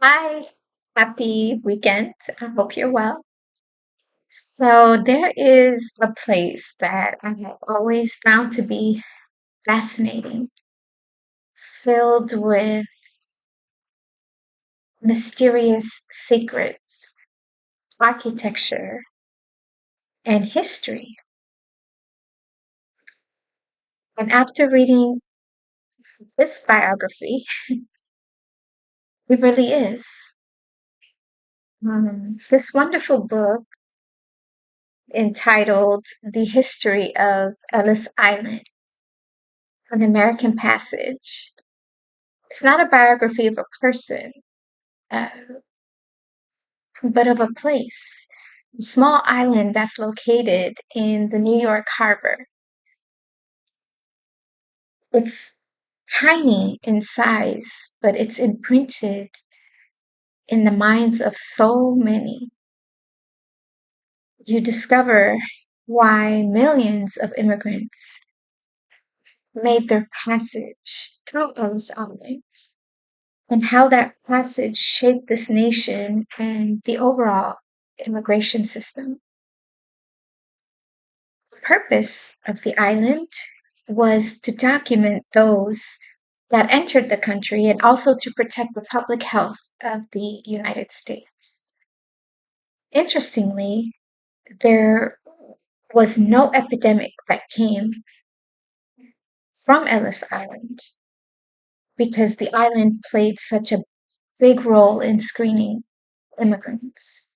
Hi, happy weekend. I hope you're well. So, there is a place that I have always found to be fascinating, filled with mysterious secrets, architecture, and history. And after reading this biography, it really is. This wonderful book entitled The History of Ellis Island, an American Passage. It's not a biography of a person, uh, but of a place, a small island that's located in the New York harbor. It's tiny in size, but it's imprinted in the minds of so many. You discover why millions of immigrants made their passage through Ellis Island and how that passage shaped this nation and the overall immigration system. The purpose of the island was to document those that entered the country and also to protect the public health of the United States. Interestingly, there was no epidemic that came from Ellis Island because the island played such a big role in screening immigrants.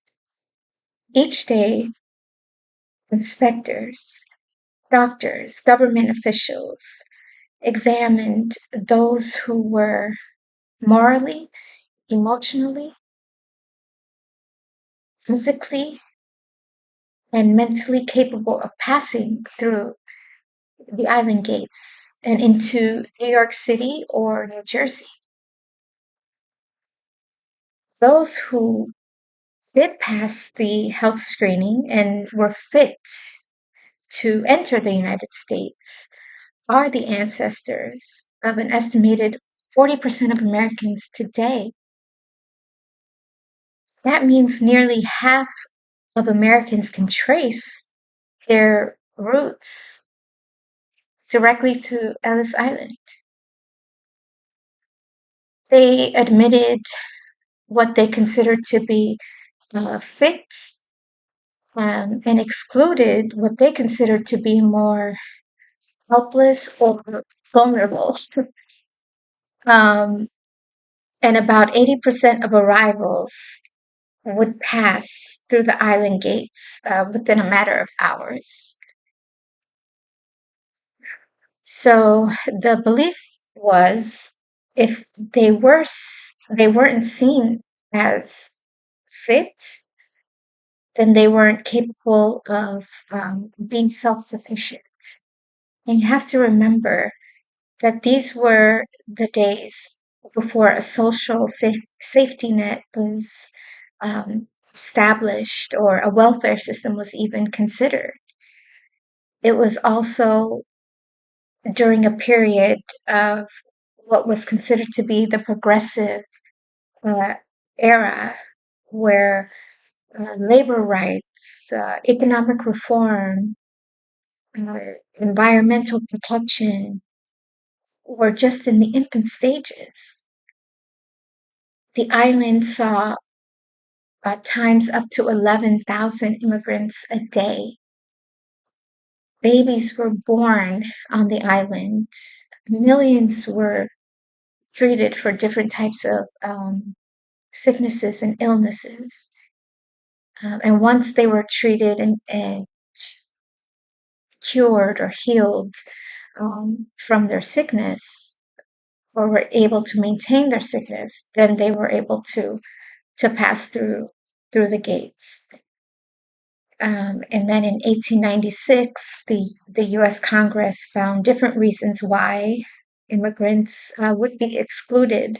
Each day, inspectors, doctors, government officials examined those who were morally, emotionally, physically, and mentally capable of passing through the island gates and into New York City or New Jersey. Those who did pass the health screening and were fit to enter the United States are the ancestors of an estimated 40% of Americans today. That means nearly half of Americans can trace their roots directly to Ellis Island. They admitted what they considered to be fit and excluded what they considered to be more helpless or vulnerable. Um, and about 80% of arrivals would pass through the island gates within a matter of hours. So the belief was if they weren't seen as fit, then they weren't capable of being self-sufficient. And you have to remember that these were the days before a social safety net was established or a welfare system was even considered. It was also during a period of what was considered to be the progressive uh, era where labor rights, economic reform, environmental protection were just in the infant stages. The island saw at times up to 11,000 immigrants a day. Babies were born on the island. Millions were treated for different types of sicknesses and illnesses. And once they were treated and cured or healed from their sickness, or were able to maintain their sickness, then they were able to pass through the gates. And then in 1896, the U.S. Congress found different reasons why immigrants would be excluded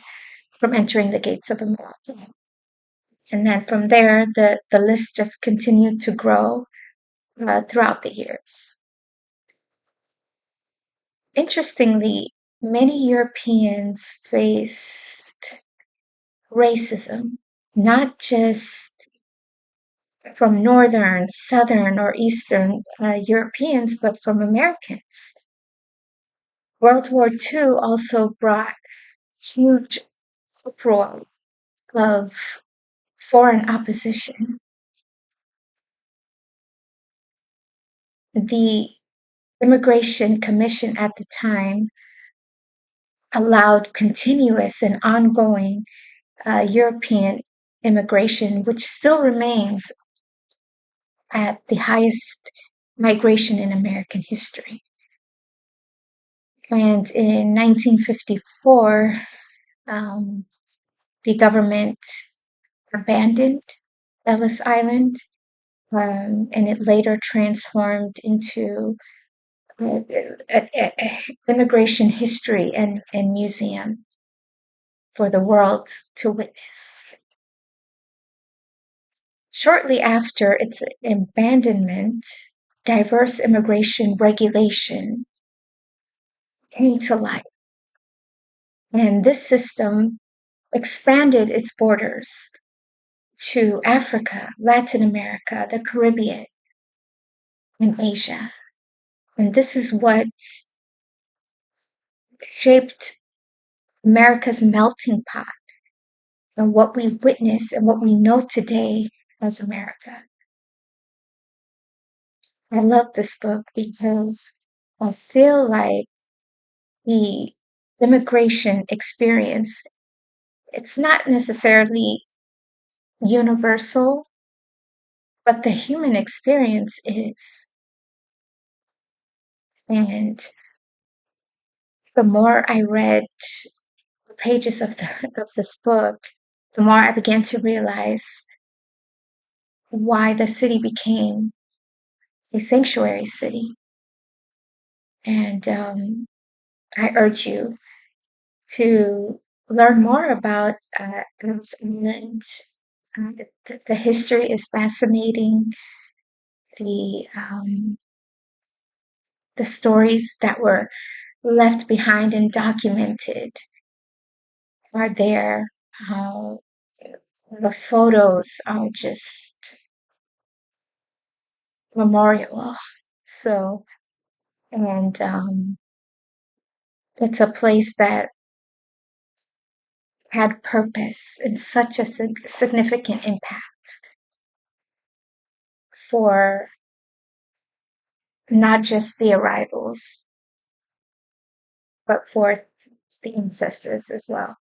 from entering the gates of America. And then from there, the list just continued to grow throughout the years. Interestingly, many Europeans faced racism, not just from Northern, Southern, or Eastern Europeans, but from Americans. World War II also brought huge uproar of foreign opposition. The Immigration Commission at the time allowed continuous and ongoing European immigration, which still remains at the highest migration in American history. And in 1954, um, the government abandoned Ellis Island, and it later transformed into an immigration history and museum for the world to witness. Shortly after its abandonment, diverse immigration regulation came to light, and this system expanded its borders to Africa, Latin America, the Caribbean, and Asia. And this is what shaped America's melting pot and what we witness and what we know today as America. I love this book because I feel like the immigration experience, it's not necessarily universal, but the human experience is. And the more I read the pages of this book, the more I began to realize why the city became a sanctuary city. And I urge you to learn more about Ellis Island. The history is fascinating. The the stories that were left behind and documented are there. Uh, the photos are just memorial. So, and it's a place that had purpose and such a significant impact for not just the arrivals, but for the ancestors as well.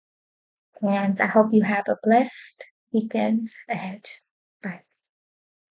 And I hope you have a blessed weekend ahead. Bye.